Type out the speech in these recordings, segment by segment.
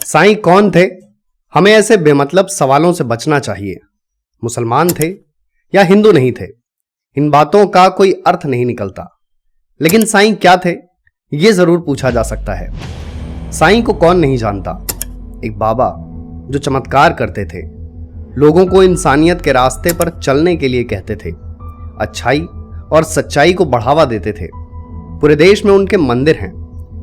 साईं कौन थे? हमें ऐसे बेमतलब सवालों से बचना चाहिए। मुसलमान थे या हिंदू नहीं थे, इन बातों का कोई अर्थ नहीं निकलता। लेकिन साईं क्या थे, यह जरूर पूछा जा सकता है। साईं को कौन नहीं जानता? एक बाबा जो चमत्कार करते थे, लोगों को इंसानियत के रास्ते पर चलने के लिए कहते थे, अच्छाई और सच्चाई को बढ़ावा देते थे। पूरे देश में उनके मंदिर हैं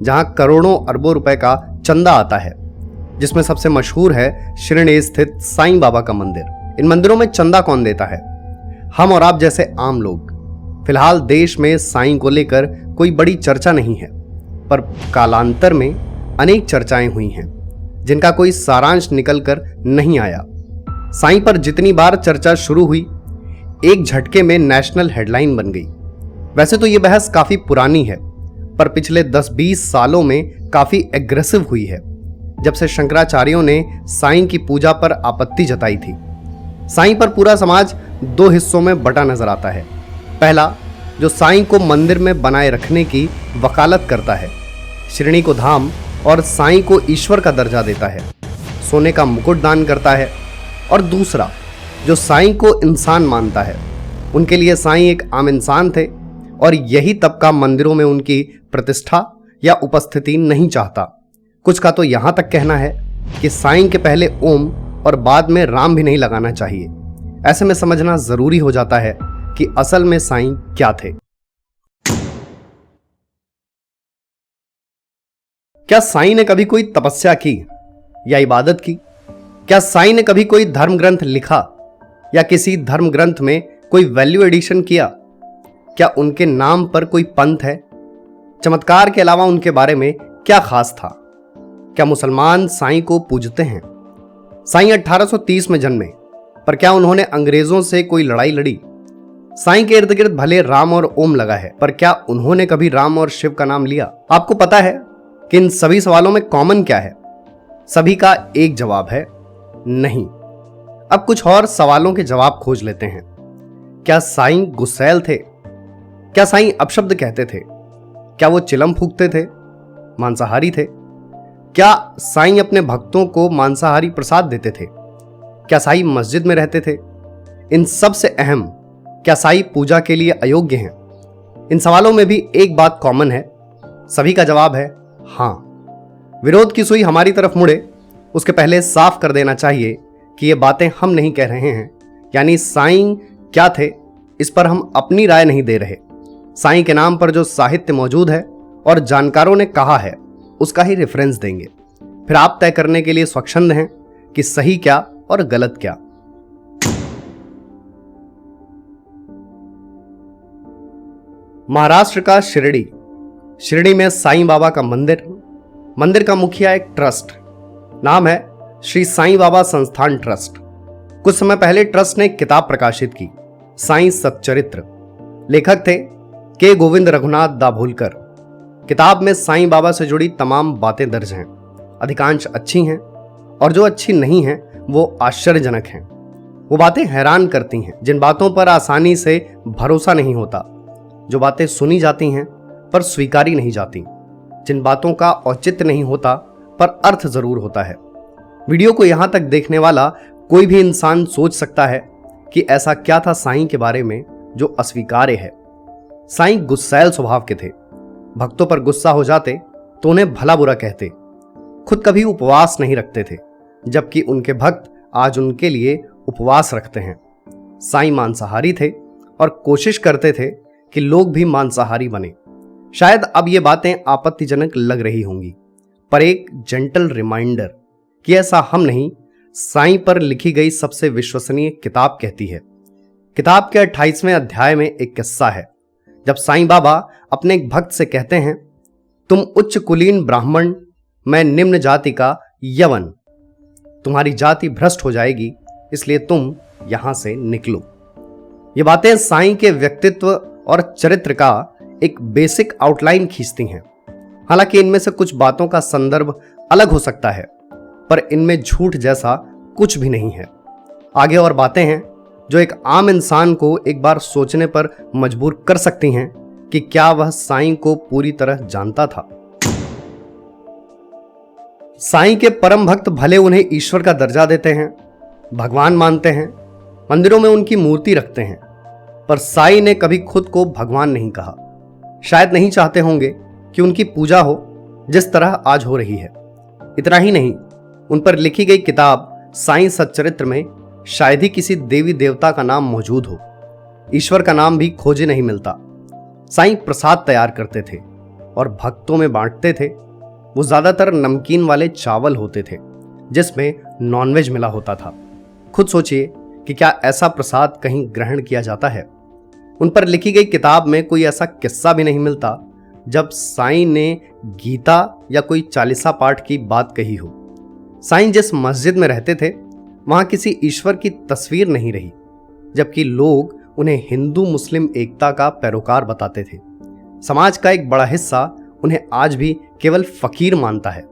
जहां करोड़ों अरबों रुपए का चंदा आता है, जिसमें सबसे मशहूर है शिरडी स्थित साईं बाबा का मंदिर। इन मंदिरों में चंदा कौन देता है? हम और आप जैसे आम लोग। फिलहाल देश में साईं को लेकर कोई बड़ी चर्चा नहीं है, पर कालांतर में अनेक चर्चाएं हुई हैं जिनका कोई सारांश निकल कर नहीं आया। साईं पर जितनी बार चर्चा शुरू हुई, एक झटके में नेशनल हेडलाइन बन गई। वैसे तो यह बहस काफी पुरानी है, पर पिछले 10-20 सालों में काफी एग्रेसिव हुई है, जब से शंकराचार्यों ने साईं की पूजा पर आपत्ति जताई थी। साईं पर पूरा समाज दो हिस्सों में बटा नजर आता है। पहला, जो साईं को मंदिर में बनाए रखने की वकालत करता है, शिरडी को धाम और साईं को ईश्वर का दर्जा देता है, सोने का मुकुट दान करता है। और दूसरा, जो साईं को इंसान मानता है, उनके लिए साईं एक आम इंसान थे और यही तबका मंदिरों में उनकी प्रतिष्ठा या उपस्थिति नहीं चाहता। कुछ का तो यहां तक कहना है कि साईं के पहले ओम और बाद में राम भी नहीं लगाना चाहिए। ऐसे में समझना जरूरी हो जाता है कि असल में साईं क्या थे। क्या साईं ने कभी कोई तपस्या की या इबादत की? क्या साईं ने कभी कोई धर्म ग्रंथ लिखा या किसी धर्म ग्रंथ में कोई वैल्यू एडिशन किया? क्या उनके नाम पर कोई पंथ है? चमत्कार के अलावा उनके बारे में क्या खास था? क्या मुसलमान साईं को पूजते हैं? साईं 1830 में जन्मे, पर क्या उन्होंने अंग्रेजों से कोई लड़ाई लड़ी? साईं के इर्द गिर्द भले राम और ओम लगा है, पर क्या उन्होंने कभी राम और शिव का नाम लिया? आपको पता है कि इन सभी सवालों में कॉमन क्या है? सभी का एक जवाब है, नहीं। अब कुछ और सवालों के जवाब खोज लेते हैं। क्या साईं गुस्सैल थे? क्या साईं अपशब्द कहते थे? क्या वो चिलम फूंकते थे? मांसाहारी थे? क्या साईं अपने भक्तों को मांसाहारी प्रसाद देते थे? क्या साईं मस्जिद में रहते थे? इन सब से अहम, क्या साईं पूजा के लिए अयोग्य हैं? इन सवालों में भी एक बात कॉमन है, सभी का जवाब है हां। विरोध की सुई हमारी तरफ मुड़े उसके पहले साफ कर देना चाहिए कि ये बातें हम नहीं कह रहे हैं, यानी साईं क्या थे इस पर हम अपनी राय नहीं दे रहे। साईं के नाम पर जो साहित्य मौजूद है और जानकारों ने कहा है, उसका ही रेफरेंस देंगे। फिर आप तय करने के लिए स्वच्छंद हैं कि सही क्या और गलत क्या। महाराष्ट्र का शिरडी में साईं बाबा का मंदिर का मुखिया एक ट्रस्ट, नाम है श्री साईं बाबा संस्थान ट्रस्ट। कुछ समय पहले ट्रस्ट ने एक किताब प्रकाशित की, साईं सच्चरित्र। लेखक थे के गोविंद रघुनाथ दाभोलकर। किताब में साईं बाबा से जुड़ी तमाम बातें दर्ज हैं। अधिकांश अच्छी हैं और जो अच्छी नहीं हैं वो आश्चर्यजनक हैं। वो बातें हैरान करती हैं, जिन बातों पर आसानी से भरोसा नहीं होता, जो बातें सुनी जाती हैं पर स्वीकारी नहीं जाती, जिन बातों का औचित्य नहीं होता पर अर्थ जरूर होता है। वीडियो को यहां तक देखने वाला कोई भी इंसान सोच सकता है कि ऐसा क्या था साईं के बारे में जो अस्वीकार्य है। साईं गुस्सैल स्वभाव के थे। भक्तों पर गुस्सा हो जाते तो उन्हें भला बुरा कहते। खुद कभी उपवास नहीं रखते थे, जबकि उनके भक्त आज उनके लिए उपवास रखते हैं। साईं मांसाहारी थे और कोशिश करते थे कि लोग भी मांसाहारी बने। शायद अब ये बातें आपत्तिजनक लग रही होंगी, पर एक जेंटल रिमाइंडर कि ऐसा हम नहीं, साईं पर लिखी गई सबसे विश्वसनीय किताब कहती है। किताब के 28वें अध्याय में एक किस्सा है, जब साईं बाबा अपने एक भक्त से कहते हैं, तुम उच्च कुलीन ब्राह्मण, मैं निम्न जाति का यवन, तुम्हारी जाति भ्रष्ट हो जाएगी, इसलिए तुम यहां से निकलो। ये बातें साईं के व्यक्तित्व और चरित्र का एक बेसिक आउटलाइन खींचती हैं। हालांकि इनमें से कुछ बातों का संदर्भ अलग हो सकता है, पर इनमें झूठ जैसा कुछ भी नहीं है। आगे और बातें हैं जो एक आम इंसान को एक बार सोचने पर मजबूर कर सकती हैं कि क्या वह साईं को पूरी तरह जानता था। साईं के परम भक्त भले उन्हें ईश्वर का दर्जा देते हैं, भगवान मानते हैं, मंदिरों में उनकी मूर्ति रखते हैं, पर साईं ने कभी खुद को भगवान नहीं कहा। शायद नहीं चाहते होंगे कि उनकी पूजा हो जिस तरह आज हो रही है। इतना ही नहीं, उन पर लिखी गई किताब साईं सच्चरित्र में शायद ही किसी देवी देवता का नाम मौजूद हो। ईश्वर का नाम भी खोजे नहीं मिलता। साईं प्रसाद तैयार करते थे और भक्तों में बांटते थे। वो ज्यादातर नमकीन वाले चावल होते थे जिसमें नॉनवेज मिला होता था। खुद सोचिए कि क्या ऐसा प्रसाद कहीं ग्रहण किया जाता है। उन पर लिखी गई किताब में कोई ऐसा किस्सा भी नहीं मिलता जब साईं ने गीता या कोई चालीसा पाठ की बात कही हो। साईं जिस मस्जिद में रहते थे वहां किसी ईश्वर की तस्वीर नहीं रही, जबकि लोग उन्हें हिंदू मुस्लिम एकता का पैरोकार बताते थे। समाज का एक बड़ा हिस्सा उन्हें आज भी केवल फकीर मानता है,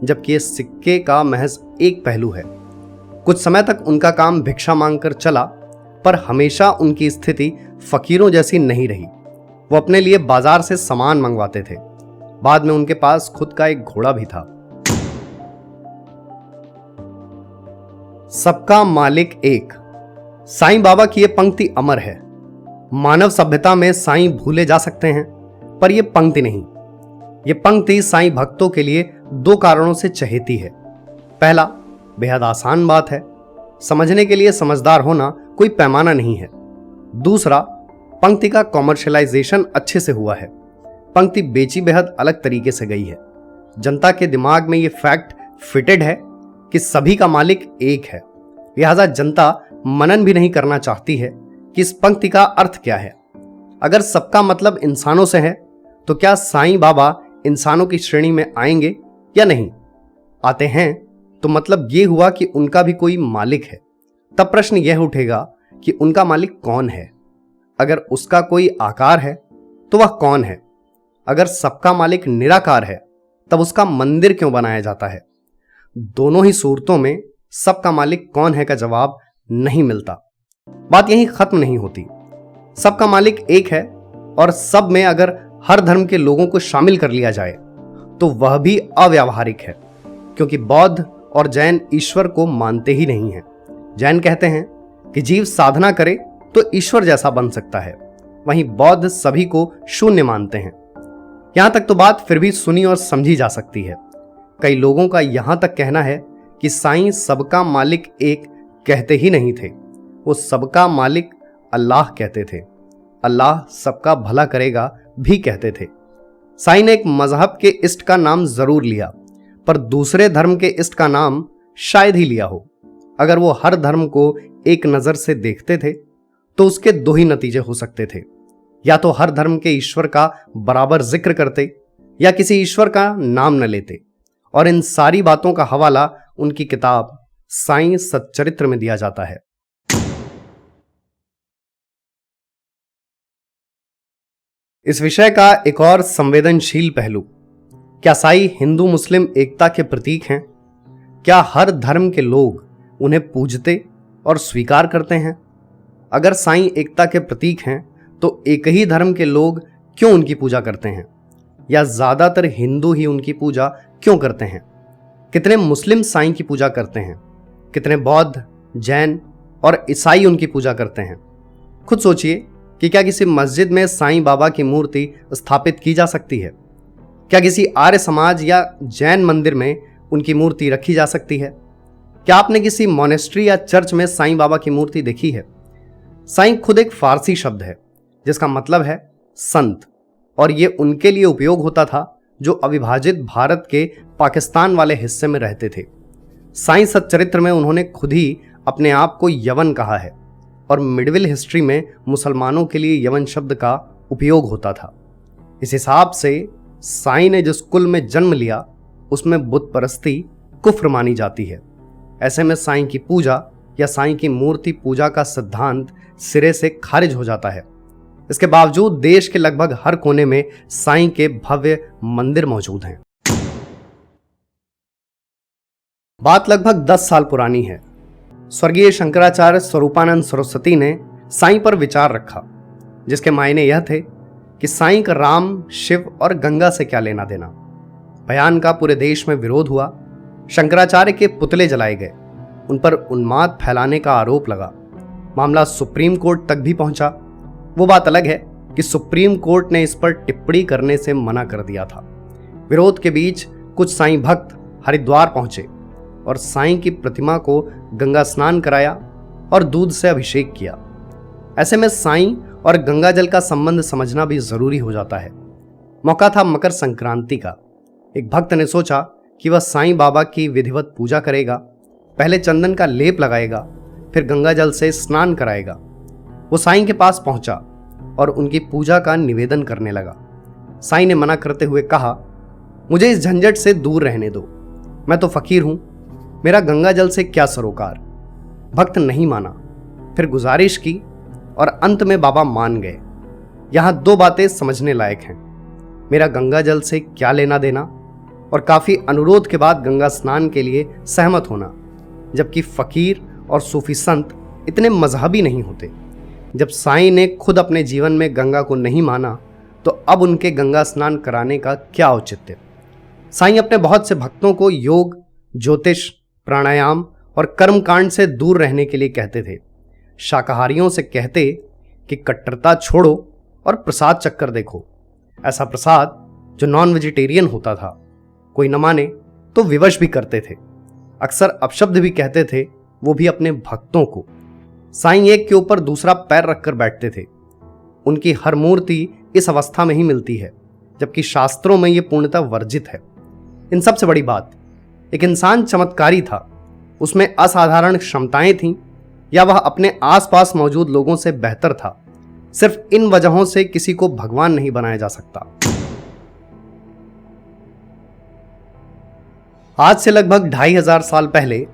जबकि इस सिक्के का महज एक पहलू है। कुछ समय तक उनका काम भिक्षा मांगकर चला, पर हमेशा उनकी स्थिति फकीरों जैसी नहीं रही। वो अपने लिए बाजार से सामान मंगवाते थे। बाद में उनके पास खुद का एक घोड़ा भी था। सबका मालिक एक। साईं बाबा की यह पंक्ति अमर है। मानव सभ्यता में साईं भूले जा सकते हैं, पर यह पंक्ति नहीं। यह पंक्ति साईं भक्तों के लिए दो कारणों से चहेती है। पहला, बेहद आसान बात है, समझने के लिए समझदार होना कोई पैमाना नहीं है। दूसरा, पंक्ति का कॉमर्शलाइजेशन अच्छे से हुआ है। पंक्ति बेची बेहद अलग तरीके से गई है। जनता के दिमाग में यह फैक्ट फिटेड है कि सभी का मालिक एक है। लिहाजा जनता मनन भी नहीं करना चाहती है कि इस पंक्ति का अर्थ क्या है। अगर सबका मतलब इंसानों से है तो क्या साईं बाबा इंसानों की श्रेणी में आएंगे या नहीं? आते हैं तो मतलब यह हुआ कि उनका भी कोई मालिक है। तब प्रश्न यह उठेगा कि उनका मालिक कौन है। अगर उसका कोई आकार है तो वह कौन है? अगर सबका मालिक निराकार है तब उसका मंदिर क्यों बनाया जाता है? दोनों ही सूरतों में सबका मालिक कौन है का जवाब नहीं मिलता। बात यहीं खत्म नहीं होती। सबका मालिक एक है और सब में अगर हर धर्म के लोगों को शामिल कर लिया जाए तो वह भी अव्यावहारिक है, क्योंकि बौद्ध और जैन ईश्वर को मानते ही नहीं हैं। जैन कहते हैं कि जीव साधना करे तो ईश्वर जैसा बन सकता है, वहीं बौद्ध सभी को शून्य मानते हैं। यहां तक तो बात फिर भी सुनी और समझी जा सकती है। कई लोगों का यहां तक कहना है कि साईं सबका मालिक एक कहते ही नहीं थे, वो सबका मालिक अल्लाह कहते थे। अल्लाह सबका भला करेगा भी कहते थे। साईं ने एक मजहब के इष्ट का नाम जरूर लिया, पर दूसरे धर्म के इष्ट का नाम शायद ही लिया हो। अगर वो हर धर्म को एक नजर से देखते थे तो उसके दो ही नतीजे हो सकते थे। या तो हर धर्म के ईश्वर का बराबर जिक्र करते या किसी ईश्वर का नाम न लेते। और इन सारी बातों का हवाला उनकी किताब साईं सच्चरित्र में दिया जाता है। इस विषय का एक और संवेदनशील पहलू, क्या साईं हिंदू मुस्लिम एकता के प्रतीक हैं? क्या हर धर्म के लोग उन्हें पूजते और स्वीकार करते हैं? अगर साईं एकता के प्रतीक हैं तो एक ही धर्म के लोग क्यों उनकी पूजा करते हैं? या ज्यादातर हिंदू ही उनकी पूजा क्यों करते हैं? कितने मुस्लिम साईं की पूजा करते हैं? कितने बौद्ध, जैन और ईसाई उनकी पूजा करते हैं? खुद सोचिए कि क्या किसी मस्जिद में साईं बाबा की मूर्ति स्थापित की जा सकती है? क्या किसी आर्य समाज या जैन मंदिर में उनकी मूर्ति रखी जा सकती है? क्या आपने किसी मोनेस्ट्री या चर्च में साईं बाबा की मूर्ति देखी है? साईं खुद एक फारसी शब्द है जिसका मतलब है संत, और ये उनके लिए उपयोग होता था जो अविभाजित भारत के पाकिस्तान वाले हिस्से में रहते थे। साईं सच्चरित्र में उन्होंने खुद ही अपने आप को यवन कहा है, और मिडविल हिस्ट्री में मुसलमानों के लिए यवन शब्द का उपयोग होता था। इस हिसाब से साईं ने जिस कुल में जन्म लिया उसमें बुत परस्ती कुफ्र मानी जाती है। ऐसे में साईं की पूजा या साईं की मूर्ति पूजा का सिद्धांत सिरे से खारिज हो जाता है। इसके बावजूद देश के लगभग हर कोने में साईं के भव्य मंदिर मौजूद हैं। बात लगभग 10 साल पुरानी है। स्वर्गीय शंकराचार्य स्वरूपानंद सरस्वती ने साईं पर विचार रखा, जिसके मायने यह थे कि साईं का राम, शिव और गंगा से क्या लेना देना। बयान का पूरे देश में विरोध हुआ शंकराचार्य के पुतले जलाए गए, उन पर उन्माद फैलाने का आरोप लगा। मामला सुप्रीम कोर्ट तक भी पहुंचा। वो बात अलग है कि सुप्रीम कोर्ट ने इस पर टिप्पणी करने से मना कर दिया था। विरोध के बीच कुछ साईं भक्त हरिद्वार पहुंचे और साईं की प्रतिमा को गंगा स्नान कराया और दूध से अभिषेक किया। ऐसे में साईं और गंगा जल का संबंध समझना भी जरूरी हो जाता है। मौका था मकर संक्रांति का। एक भक्त ने सोचा कि वह साईं बाबा की विधिवत पूजा करेगा। पहले चंदन का लेप लगाएगा, फिर गंगा जल से स्नान कराएगा। वो साईं के पास पहुंचा और उनकी पूजा का निवेदन करने लगा। साईं ने मना करते हुए कहा, मुझे इस झंझट से दूर रहने दो, मैं तो फकीर हूं, मेरा गंगा जल से क्या सरोकार। भक्त नहीं माना, फिर गुजारिश की और अंत में बाबा मान गए। यहां दो बातें समझने लायक हैं, मेरा गंगा जल से क्या लेना देना, और काफी अनुरोध के बाद गंगा स्नान के लिए सहमत होना। जबकि फकीर और सूफी संत इतने मजहबी नहीं होते। जब साईं ने खुद अपने जीवन में गंगा को नहीं माना, तो अब उनके गंगा स्नान कराने का क्या औचित्य। साईं अपने बहुत से भक्तों को योग, ज्योतिष, प्राणायाम और कर्मकांड से दूर रहने के लिए कहते थे। शाकाहारियों से कहते कि कट्टरता छोड़ो और प्रसाद चक्कर देखो। ऐसा प्रसाद जो नॉन वेजिटेरियन होता था। कोई न माने तो विवश भी करते थे। अक्सर अपशब्द भी कहते थे, वो भी अपने भक्तों को। साईं एक के ऊपर दूसरा पैर रखकर बैठते थे। उनकी हर मूर्ति इस अवस्था में ही मिलती है, जबकि शास्त्रों में यह पूर्णतः वर्जित है। इन सबसे बड़ी बात, एक इंसान चमत्कारी था, उसमें असाधारण क्षमताएं थीं, या वह अपने आसपास मौजूद लोगों से बेहतर था। सिर्फ इन वजहों से किसी को भगवान नहीं बनाया जा सकता। आज से लगभग 2500 साल पहले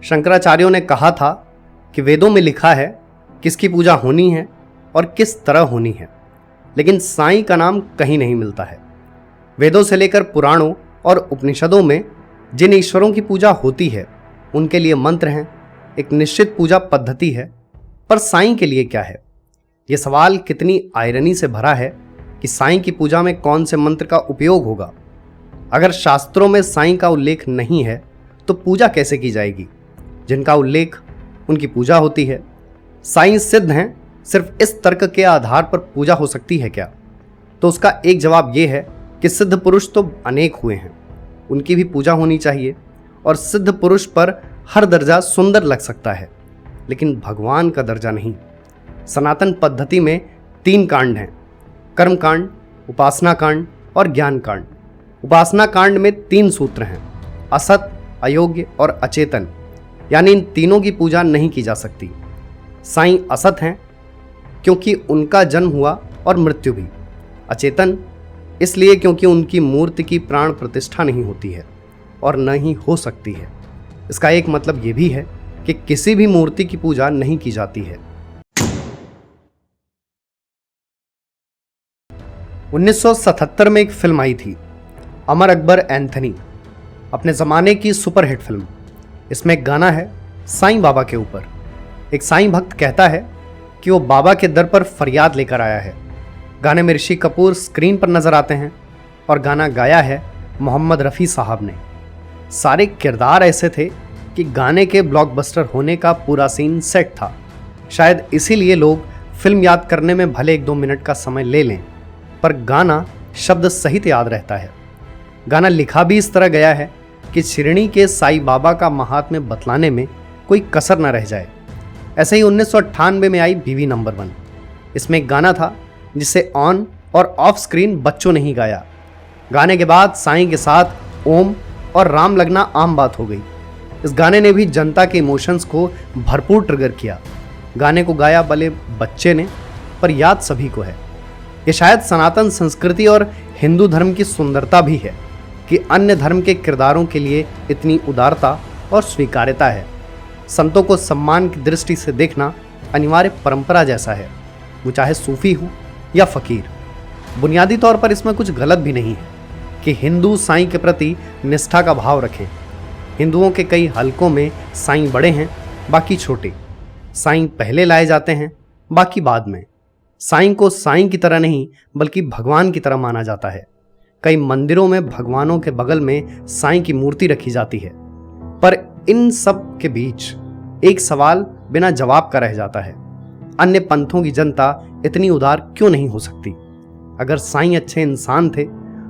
शंकराचार्यों ने कहा था कि वेदों में लिखा है किसकी पूजा होनी है और किस तरह होनी है, लेकिन साईं का नाम कहीं नहीं मिलता है। वेदों से लेकर पुराणों और उपनिषदों में जिन ईश्वरों की पूजा होती है उनके लिए मंत्र हैं, एक निश्चित पूजा पद्धति है, पर साईं के लिए क्या है? यह सवाल कितनी आयरनी से भरा है कि साईं की पूजा में कौन से मंत्र का उपयोग होगा। अगर शास्त्रों में साईं का उल्लेख नहीं है तो पूजा कैसे की जाएगी? जिनका उल्लेख उनकी पूजा होती है। साईं सिद्ध हैं, सिर्फ इस तर्क के आधार पर पूजा हो सकती है क्या? तो उसका एक जवाब यह है कि सिद्ध पुरुष तो अनेक हुए हैं, उनकी भी पूजा होनी चाहिए। और सिद्ध पुरुष पर हर दर्जा सुंदर लग सकता है, लेकिन भगवान का दर्जा नहीं। सनातन पद्धति में 3 कांड हैं, कर्म कांड, उपासना कांड और ज्ञान कांड। उपासना कांड में 3 सूत्र हैं, असत, अयोग्य और अचेतन, यानी इन तीनों की पूजा नहीं की जा सकती। साईं असत हैं क्योंकि उनका जन्म हुआ और मृत्यु भी। अचेतन इसलिए क्योंकि उनकी मूर्ति की प्राण प्रतिष्ठा नहीं होती है और न ही हो सकती है। इसका एक मतलब यह भी है कि किसी भी मूर्ति की पूजा नहीं की जाती है। 1977 में एक फिल्म आई थी, अमर अकबर एंथनी, अपने ज़माने की सुपरहिट फिल्म। इसमें एक गाना है साईं बाबा के ऊपर। एक साईं भक्त कहता है कि वो बाबा के दर पर फरियाद लेकर आया है। गाने में ऋषि कपूर स्क्रीन पर नजर आते हैं और गाना गाया है मोहम्मद रफ़ी साहब ने। सारे किरदार ऐसे थे कि गाने के ब्लॉकबस्टर होने का पूरा सीन सेट था। शायद इसीलिए लोग फिल्म याद करने में भले 1-2 मिनट का समय ले लें, पर गाना शब्द सहित याद रहता है। गाना लिखा भी इस तरह गया है कि शिरडी के साईं बाबा का महात्म्य बतलाने में कोई कसर न रह जाए। ऐसे ही 1998 में आई बीवी नंबर 1। इसमें एक गाना था जिसे ऑन और ऑफ स्क्रीन बच्चों ने ही गाया। गाने के बाद साईं के साथ ओम और राम लगना आम बात हो गई। इस गाने ने भी जनता के इमोशंस को भरपूर ट्रिगर किया। गाने को गाया भले बच्चे ने, पर याद सभी को है। ये शायद सनातन संस्कृति और हिंदू धर्म की सुंदरता भी है कि अन्य धर्म के किरदारों के लिए इतनी उदारता और स्वीकार्यता है। संतों को सम्मान की दृष्टि से देखना अनिवार्य परंपरा जैसा है, वो चाहे सूफी हो या फकीर। बुनियादी तौर पर इसमें कुछ गलत भी नहीं है कि हिंदू साईं के प्रति निष्ठा का भाव रखें। हिंदुओं के कई हलकों में साईं बड़े हैं, बाकी छोटे। साईं पहले लाए जाते हैं, बाकी बाद में। साईं को साईं की तरह नहीं बल्कि भगवान की तरह माना जाता है। कई मंदिरों में भगवानों के बगल में साईं की मूर्ति रखी जाती है। पर इन सब के बीच एक सवाल बिना जवाब का रह जाता है, अन्य पंथों की जनता इतनी उदार क्यों नहीं हो सकती? अगर साईं अच्छे इंसान थे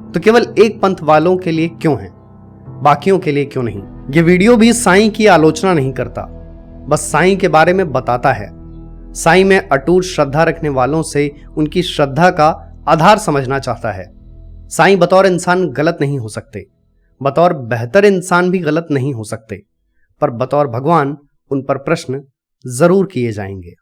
तो केवल एक पंथ वालों के लिए क्यों हैं, बाकियों के लिए क्यों नहीं? ये वीडियो भी साईं की आलोचना नहीं करता, बस साईं के बारे में बताता है। साईं में अटूट श्रद्धा रखने वालों से उनकी श्रद्धा का आधार समझना चाहता है। साईं बतौर इंसान गलत नहीं हो सकते, बतौर बेहतर इंसान भी गलत नहीं हो सकते, पर बतौर भगवान उन पर प्रश्न जरूर किए जाएंगे।